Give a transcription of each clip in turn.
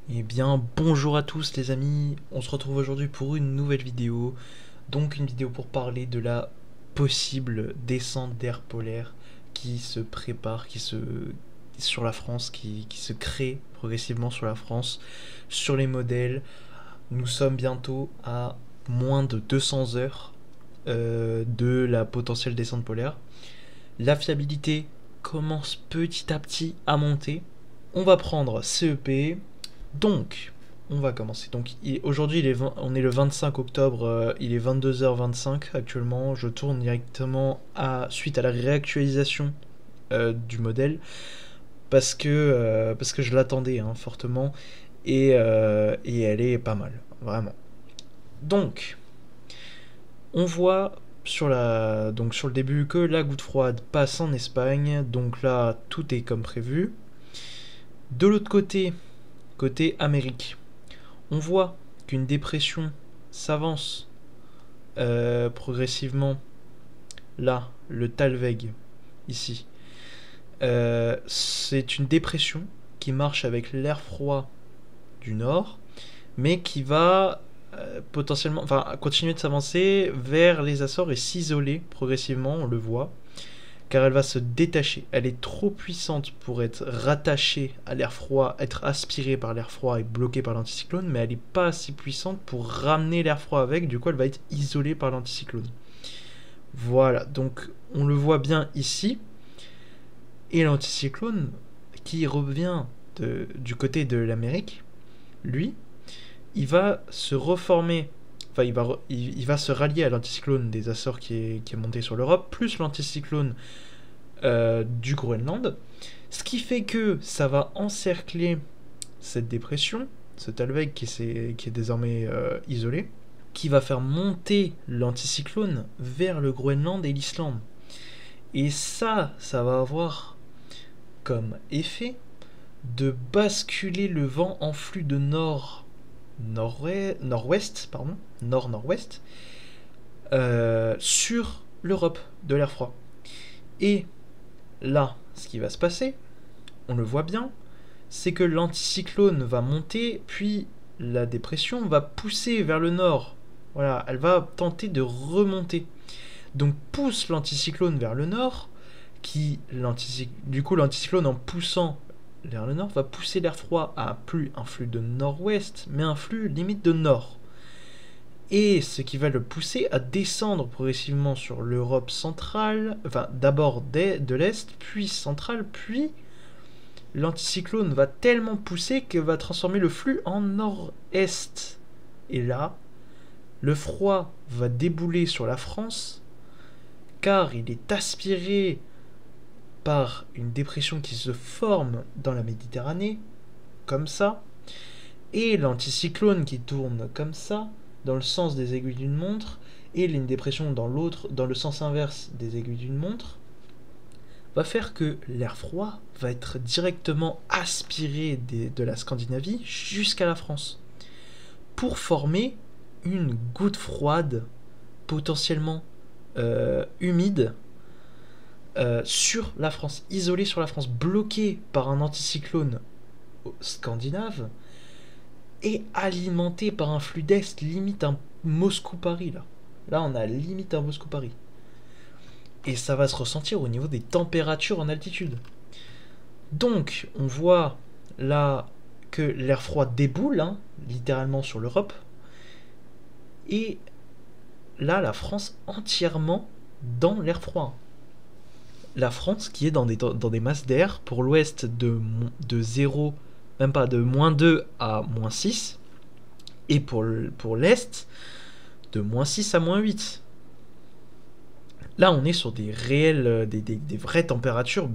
Eh bien, bonjour à tous les amis, on se retrouve aujourd'hui pour une nouvelle vidéo. Donc une vidéo pour parler de la possible descente d'air polaire qui se prépare, sur la France, qui se crée progressivement sur la France, sur les modèles. Nous sommes bientôt à moins de 200 heures de la potentielle descente polaire. La fiabilité commence petit à petit à monter. On va prendre CEP. Donc, on va commencer. Donc, aujourd'hui, on est le 25 octobre, il est 22h25 actuellement. Je tourne directement suite à la réactualisation du modèle parce que je l'attendais hein, fortement et elle est pas mal, vraiment. Donc, on voit donc sur le début que la goutte froide passe en Espagne, donc là tout est comme prévu. De l'autre côté, côté Amérique, on voit qu'une dépression s'avance progressivement. Là, le Talweg, ici. C'est une dépression qui marche avec l'air froid du nord, mais qui va potentiellement, enfin, continuer de s'avancer vers les Açores et s'isoler progressivement, on le voit, car elle va se détacher. Elle est trop puissante pour être rattachée à l'air froid, être aspirée par l'air froid et bloquée par l'anticyclone, mais elle n'est pas assez puissante pour ramener l'air froid avec, du coup elle va être isolée par l'anticyclone. Voilà, donc on le voit bien ici, et l'anticyclone qui revient du côté de l'Amérique, lui, il va se reformer, enfin il va se rallier à l'anticyclone des Açores qui est monté sur l'Europe, plus l'anticyclone du Groenland, ce qui fait que ça va encercler cette dépression, ce Talweg qui est désormais isolé, qui va faire monter l'anticyclone vers le Groenland et l'Islande. Et ça va avoir comme effet de basculer le vent en flux de nord-ouest, nord-nord-ouest, sur l'Europe de l'air froid. Et là, ce qui va se passer, on le voit bien, c'est que l'anticyclone va monter, puis la dépression va pousser vers le nord. Voilà, elle va tenter de remonter. Donc pousse l'anticyclone vers le nord, du coup l'anticyclone en poussant vers le nord va pousser l'air froid à plus un flux de nord-ouest, mais un flux limite de nord. Et ce qui va le pousser à descendre progressivement sur l'Europe centrale, enfin d'abord de l'Est, puis centrale, puis l'anticyclone va tellement pousser qu'il va transformer le flux en nord-est. Et là, le froid va débouler sur la France, car il est aspiré par une dépression qui se forme dans la Méditerranée, comme ça, et l'anticyclone qui tourne comme ça, dans le sens des aiguilles d'une montre, et une dépression dans le sens inverse des aiguilles d'une montre, va faire que l'air froid va être directement aspiré de la Scandinavie jusqu'à la France, pour former une goutte froide potentiellement humide sur la France, isolée sur la France, bloquée par un anticyclone scandinave et alimentée par un flux d'Est, limite un Moscou-Paris là. Là, on a limite un Moscou-Paris. Et ça va se ressentir au niveau des températures en altitude. Donc, on voit là que l'air froid déboule, hein, littéralement sur l'Europe. Et là, la France entièrement dans l'air froid. La France qui est dans des masses d'air pour l'ouest de 0, même pas de -2 à -6. Et pour l'est, de -6 à -8. Là, on est sur des réelles, des vraies températures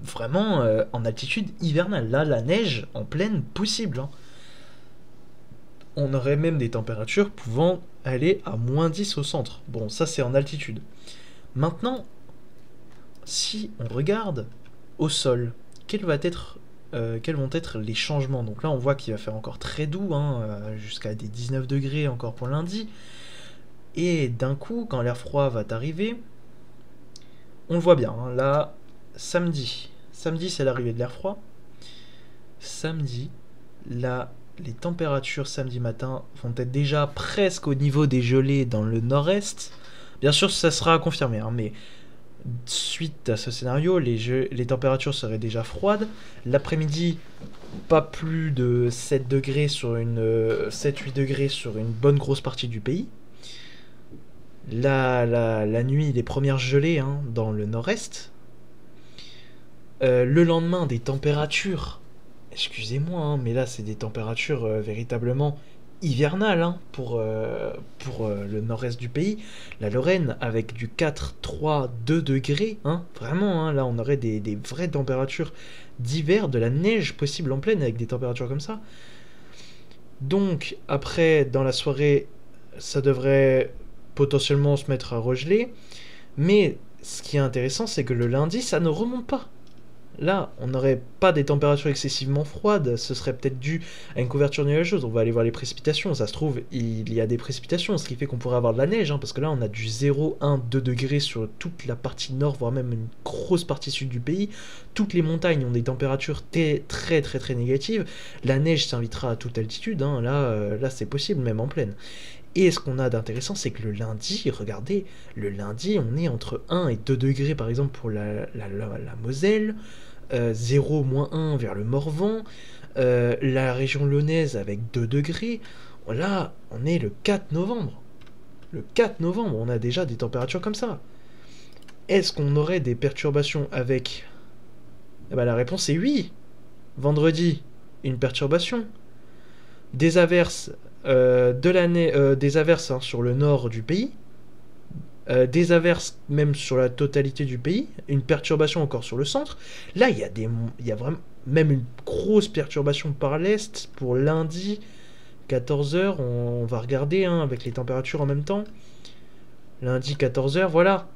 vraiment en altitude hivernale. Là, la neige en pleine possible. Hein. On aurait même des températures pouvant aller à -10 au centre. Bon, ça c'est en altitude. Maintenant, si on regarde au sol, quels vont être les changements. Donc là, on voit qu'il va faire encore très doux, hein, jusqu'à des 19 degrés encore pour lundi. Et d'un coup, quand l'air froid va arriver, on le voit bien. Hein, là, samedi c'est l'arrivée de l'air froid. Samedi, là, les températures samedi matin vont être déjà presque au niveau des gelées dans le nord-est. Bien sûr, ça sera à confirmer, hein, mais suite à ce scénario, les températures seraient déjà froides. L'après-midi, pas plus de 7 degrés sur 7-8 degrés sur une bonne grosse partie du pays. La nuit, les premières gelées, hein, dans le nord-est. Le lendemain, des températures, excusez-moi, hein, mais là c'est des températures véritablement hivernales, hein, pour le nord-est du pays. La Lorraine avec du 4, 3, 2 degrés, hein, vraiment, hein, là on aurait des vraies températures d'hiver, de la neige possible en pleine avec des températures comme ça. Donc après, dans la soirée, ça devrait potentiellement se mettre à regeler, mais ce qui est intéressant, c'est que le lundi, ça ne remonte pas. Là, on n'aurait pas des températures excessivement froides, ce serait peut-être dû à une couverture nuageuse. On va aller voir les précipitations, ça se trouve, il y a des précipitations, ce qui fait qu'on pourrait avoir de la neige, hein, parce que là, on a du 0, 1, 2 degrés sur toute la partie nord, voire même une grosse partie sud du pays. Toutes les montagnes ont des températures très très très très négatives. La neige s'invitera à toute altitude, hein, là c'est possible, même en plaine. Et ce qu'on a d'intéressant, c'est que le lundi, regardez, le lundi, on est entre 1 et 2 degrés, par exemple, pour la Moselle, 0, -1 vers le Morvan, la région lyonnaise avec 2 degrés. Là, on est le 4 novembre. Le 4 novembre, on a déjà des températures comme ça. Est-ce qu'on aurait des perturbations avec... Eh ben, la réponse est oui. Vendredi, une perturbation. Des averses, des averses, hein, sur le nord du pays. Des averses même sur la totalité du pays, une perturbation encore sur le centre. Là, il y a vraiment même une grosse perturbation par l'est pour lundi, 14h. On va regarder, hein, avec les températures en même temps. Lundi, 14h, voilà.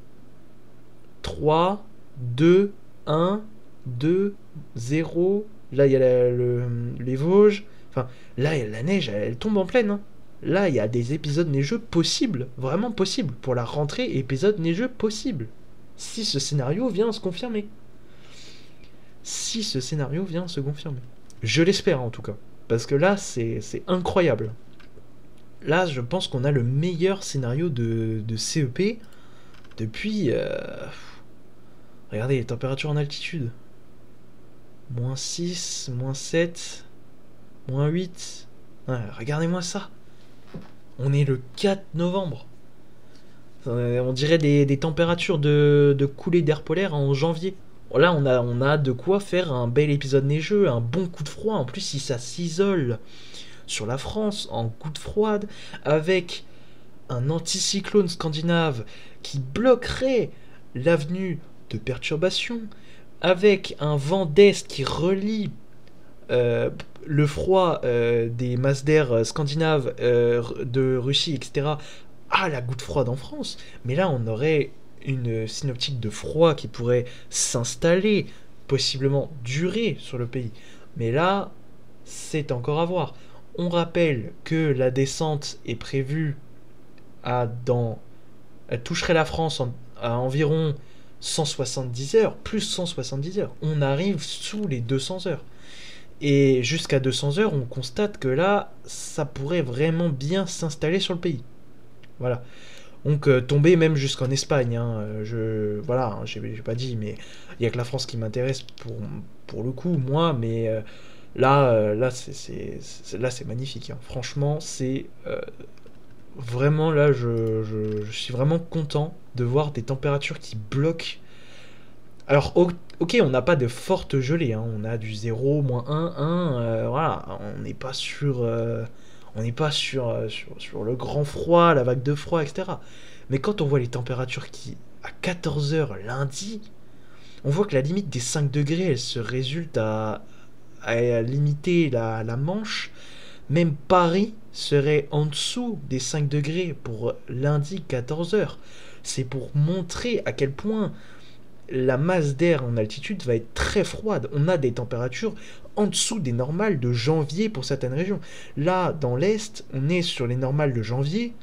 3, 2, 1, 2, 0. Là, il y a les Vosges. Enfin, là, la neige, elle tombe en pleine, hein. Là, il y a des épisodes neigeux possibles, vraiment possibles. Pour la rentrée, épisodes neigeux possibles. Si ce scénario vient se confirmer. Si ce scénario vient se confirmer. Je l'espère en tout cas. Parce que là, c'est incroyable. Là, je pense qu'on a le meilleur scénario de CEP depuis... Regardez les températures en altitude. -6, -7, -8. Ouais, regardez-moi ça. On est le 4 novembre. On dirait des températures de coulée d'air polaire en janvier. Là, on a de quoi faire un bel épisode neigeux, un bon coup de froid. En plus, si ça s'isole sur la France en coup de froide, avec un anticyclone scandinave qui bloquerait l'avenue de perturbation, avec un vent d'est qui relie le froid des masses d'air scandinaves, de Russie, etc., à la goutte froide en France. Mais là, on aurait une synoptique de froid qui pourrait s'installer, possiblement durer sur le pays. Mais là, c'est encore à voir. On rappelle que la descente est prévue elle toucherait la France à environ 170 heures, plus 170 heures. On arrive sous les 200 heures. Et jusqu'à 200 heures, on constate que là, ça pourrait vraiment bien s'installer sur le pays. Voilà. Donc tomber même jusqu'en Espagne. Hein. Voilà, hein, j'ai pas dit, mais il n'y a que la France qui m'intéresse pour le coup, moi. Mais là, c'est magnifique. Hein. Franchement, c'est vraiment là, je suis vraiment content de voir des températures qui bloquent. Alors, ok, on n'a pas de fortes gelées, hein. On a du 0, -1, 1, voilà, on n'est pas sur le grand froid, la vague de froid, etc. Mais quand on voit les températures qui, à 14h lundi, on voit que la limite des 5 degrés, elle se résulte à limiter la Manche. Même Paris serait en dessous des 5 degrés pour lundi 14h. C'est pour montrer à quel point la masse d'air en altitude va être très froide. On a des températures en dessous des normales de janvier pour certaines régions. Là, dans l'Est, on est sur les normales de janvier.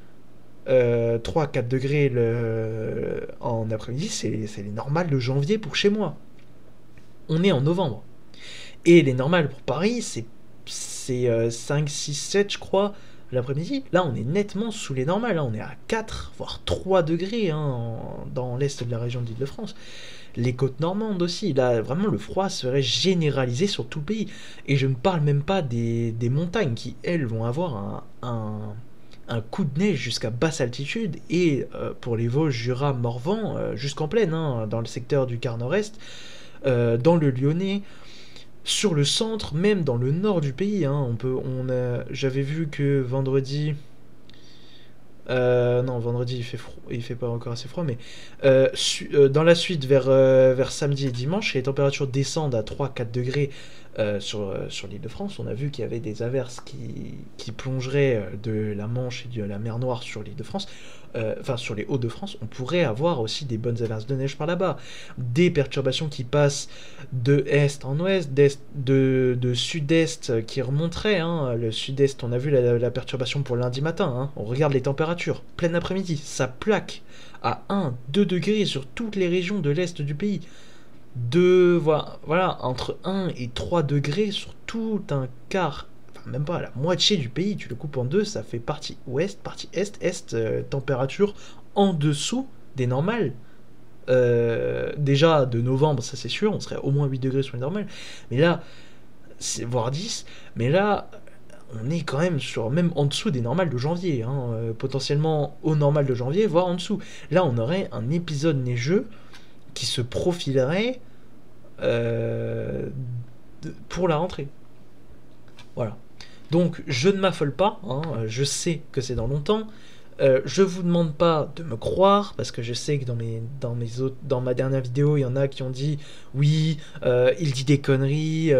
3-4 degrés en après-midi, c'est les normales de janvier pour chez moi. On est en novembre. Et les normales pour Paris, c'est 5, 6, 7 je crois l'après-midi. Là on est nettement sous les normales, hein. On est à 4 voire 3 degrés, hein, dans l'est de la région d'Île-de-France. Les côtes normandes aussi, là vraiment le froid serait généralisé sur tout le pays. Et je ne parle même pas des montagnes qui elles vont avoir un coup de neige jusqu'à basse altitude, et pour les Vosges, Jura, Morvan, jusqu'en plaine, hein, dans le secteur du quart nord-est, dans le Lyonnais, sur le centre, même dans le nord du pays, hein. J'avais vu que vendredi, non, vendredi il fait froid, il fait pas encore assez froid, mais dans la suite, vers samedi et dimanche, les températures descendent à 3-4 degrés sur l'île de France. On a vu qu'il y avait des averses qui plongeraient de la Manche et de la mer Noire sur l'île de France, enfin sur les Hauts-de-France. On pourrait avoir aussi des bonnes averses de neige par là-bas, des perturbations qui passent de est en ouest, de sud-est qui remonteraient, hein. Le sud-est, on a vu la perturbation pour lundi matin, hein. On regarde les températures, plein après-midi, ça plaque à 1-2 degrés sur toutes les régions de l'est du pays. Voilà, entre 1 et 3 degrés sur tout un quart, enfin même pas la moitié du pays. Tu le coupes en deux, ça fait partie ouest, partie est, température en dessous des normales. Déjà de novembre, ça c'est sûr, on serait au moins 8 degrés sur les normales, mais là, voire 10, mais là, on est quand même même en dessous des normales de janvier, hein, potentiellement au normal de janvier, voire en dessous. Là, on aurait un épisode neigeux qui se profilerait pour la rentrée. Voilà. Donc, je ne m'affole pas, hein, je sais que c'est dans longtemps. Je vous demande pas de me croire, parce que je sais que dans ma dernière vidéo, il y en a qui ont dit oui, il dit des conneries.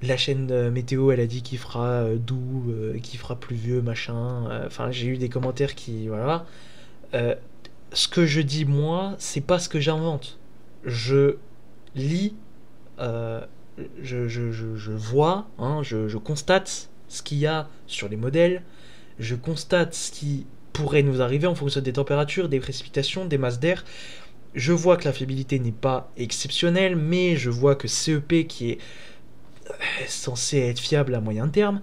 La chaîne météo, elle a dit qu'il fera doux, qu'il fera pluvieux, machin. Enfin, j'ai eu des commentaires qui, voilà. Ce que je dis moi, c'est pas ce que j'invente. Je lis, je vois, hein, je constate ce qu'il y a sur les modèles. Je constate ce qui pourrait nous arriver en fonction des températures, des précipitations, des masses d'air. Je vois que la fiabilité n'est pas exceptionnelle, mais je vois que CEP, qui est censé être fiable à moyen terme,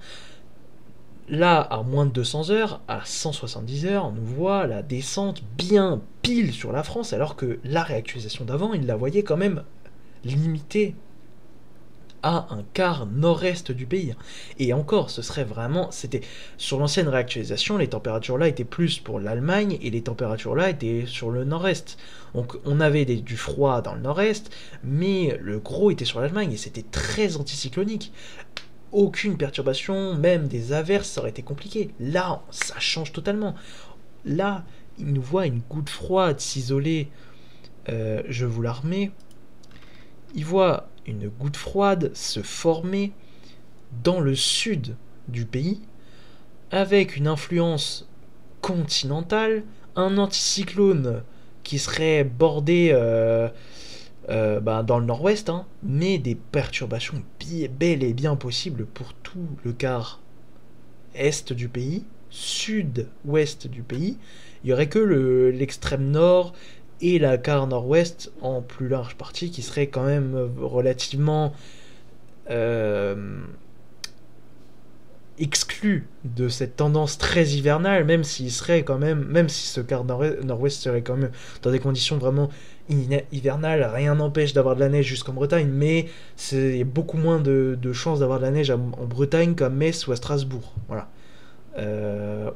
là, à moins de 200 heures, à 170 heures, on nous voit la descente bien pile sur la France, alors que la réactualisation d'avant, il la voyait quand même limitée à un quart nord-est du pays. Et encore, c'était sur l'ancienne réactualisation, les températures là étaient plus pour l'Allemagne et les températures là étaient sur le nord-est. Donc on avait du froid dans le nord-est, mais le gros était sur l'Allemagne et c'était très anticyclonique. Aucune perturbation, même des averses, ça aurait été compliqué. Là, ça change totalement. Là, il nous voit une goutte froide s'isoler. Je vous la remets. Il voit une goutte froide se former dans le sud du pays, avec une influence continentale, un anticyclone qui serait bordé dans le nord-ouest, hein, mais des perturbations bel et bien possibles pour tout le quart est du pays, sud-ouest du pays. Il n'y aurait que l'extrême nord et la quart nord-ouest en plus large partie qui serait quand même relativement exclu de cette tendance très hivernale, même si ce quart nord-ouest serait quand même dans des conditions vraiment hivernales. Rien n'empêche d'avoir de la neige jusqu'en Bretagne, mais c'est beaucoup moins de chances d'avoir de la neige en Bretagne qu'à Metz ou à Strasbourg. Voilà.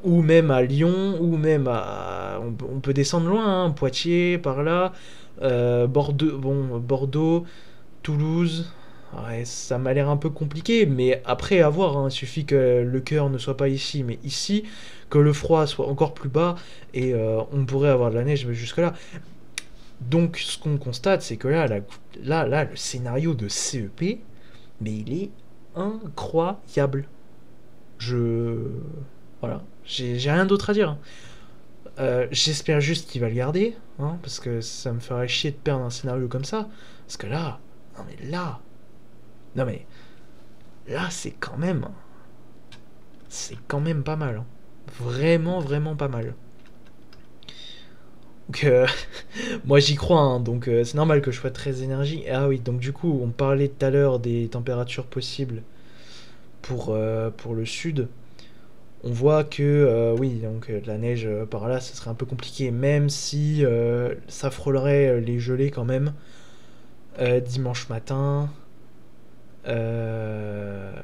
Ou même à Lyon, ou même on peut descendre loin, hein, Poitiers, par là, Bordeaux, Toulouse. Ouais, ça m'a l'air un peu compliqué, mais après à voir, hein, il suffit que le cœur ne soit pas ici, mais ici, que le froid soit encore plus bas, et on pourrait avoir de la neige jusque là. Donc ce qu'on constate, c'est que là, le scénario de CEP, mais il est incroyable. Voilà, j'ai rien d'autre à dire. J'espère juste qu'il va le garder, hein, parce que ça me ferait chier de perdre un scénario comme ça. Parce que là, c'est quand même pas mal, hein. Vraiment, vraiment pas mal. Donc, moi j'y crois, hein, donc c'est normal que je sois très énergie. Ah oui, donc du coup, on parlait tout à l'heure des températures possibles pour le sud, on voit que oui, donc de la neige par là, ce serait un peu compliqué, même si ça frôlerait les gelées quand même. Dimanche matin,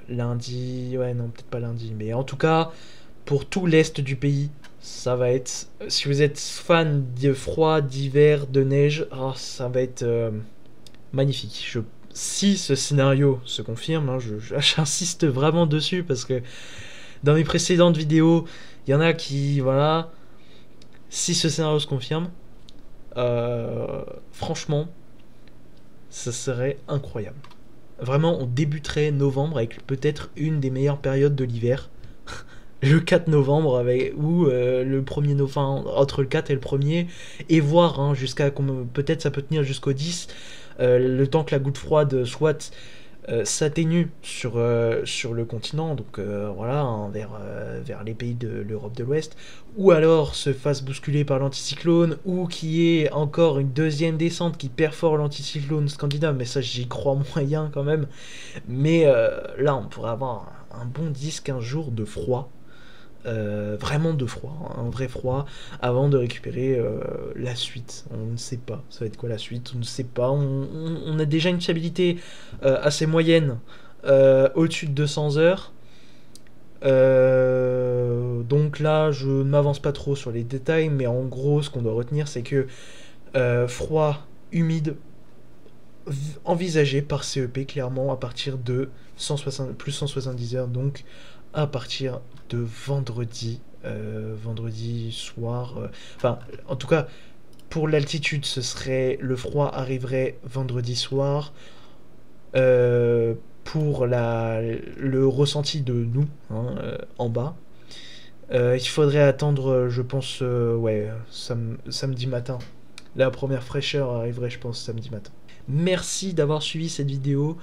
lundi, ouais non peut-être pas lundi, mais en tout cas pour tout l'est du pays, ça va être, si vous êtes fan de froid, d'hiver, de neige, oh, ça va être magnifique. Si ce scénario se confirme, hein, j'insiste vraiment dessus parce que dans mes précédentes vidéos, il y en a qui, voilà, si ce scénario se confirme, franchement, ça serait incroyable. Vraiment, on débuterait novembre avec peut-être une des meilleures périodes de l'hiver. Le 4 novembre, ou le 1er novembre, entre le 4 et le 1er, et voir, hein, peut-être ça peut tenir jusqu'au 10, le temps que la goutte froide soit s'atténue sur le continent, donc voilà, hein, vers les pays de l'Europe de l'Ouest, ou alors se fasse bousculer par l'anticyclone, ou qu'il y ait encore une deuxième descente qui perfore l'anticyclone scandinave, mais ça j'y crois moyen quand même, mais là on pourrait avoir un bon 10-15 jours de froid, vraiment de froid, un vrai froid, avant de récupérer la suite. On ne sait pas, ça va être quoi la suite, on ne sait pas. On a déjà une fiabilité assez moyenne, au-dessus de 200 heures. Donc là, je ne m'avance pas trop sur les détails, mais en gros, ce qu'on doit retenir, c'est que froid, humide, envisagé par CEP clairement à partir de 160, plus 170 heures, donc à partir de vendredi soir, enfin en tout cas pour l'altitude le froid arriverait vendredi soir, pour le ressenti de nous, hein, en bas, il faudrait attendre, je pense, ouais, samedi matin. La première fraîcheur arriverait, je pense, samedi matin. Merci d'avoir suivi cette vidéo.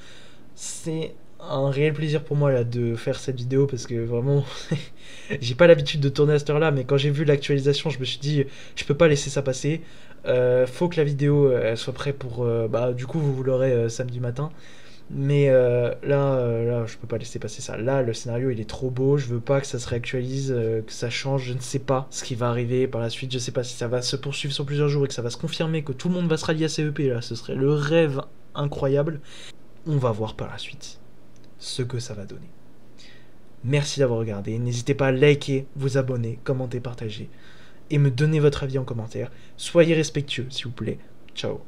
C'est un réel plaisir pour moi là, de faire cette vidéo parce que vraiment, j'ai pas l'habitude de tourner à cette heure-là, mais quand j'ai vu l'actualisation, je me suis dit, je peux pas laisser ça passer. Faut que la vidéo elle soit prête pour. Bah, du coup, vous l'aurez samedi matin. Mais là, je peux pas laisser passer ça. Là, le scénario, il est trop beau. Je veux pas que ça se réactualise, que ça change. Je ne sais pas ce qui va arriver par la suite. Je sais pas si ça va se poursuivre sur plusieurs jours et que ça va se confirmer, que tout le monde va se rallier à CEP. Là, ce serait le rêve incroyable. On va voir par la suite ce que ça va donner. Merci d'avoir regardé. N'hésitez pas à liker, vous abonner, commenter, partager et me donner votre avis en commentaire. Soyez respectueux, s'il vous plaît. Ciao.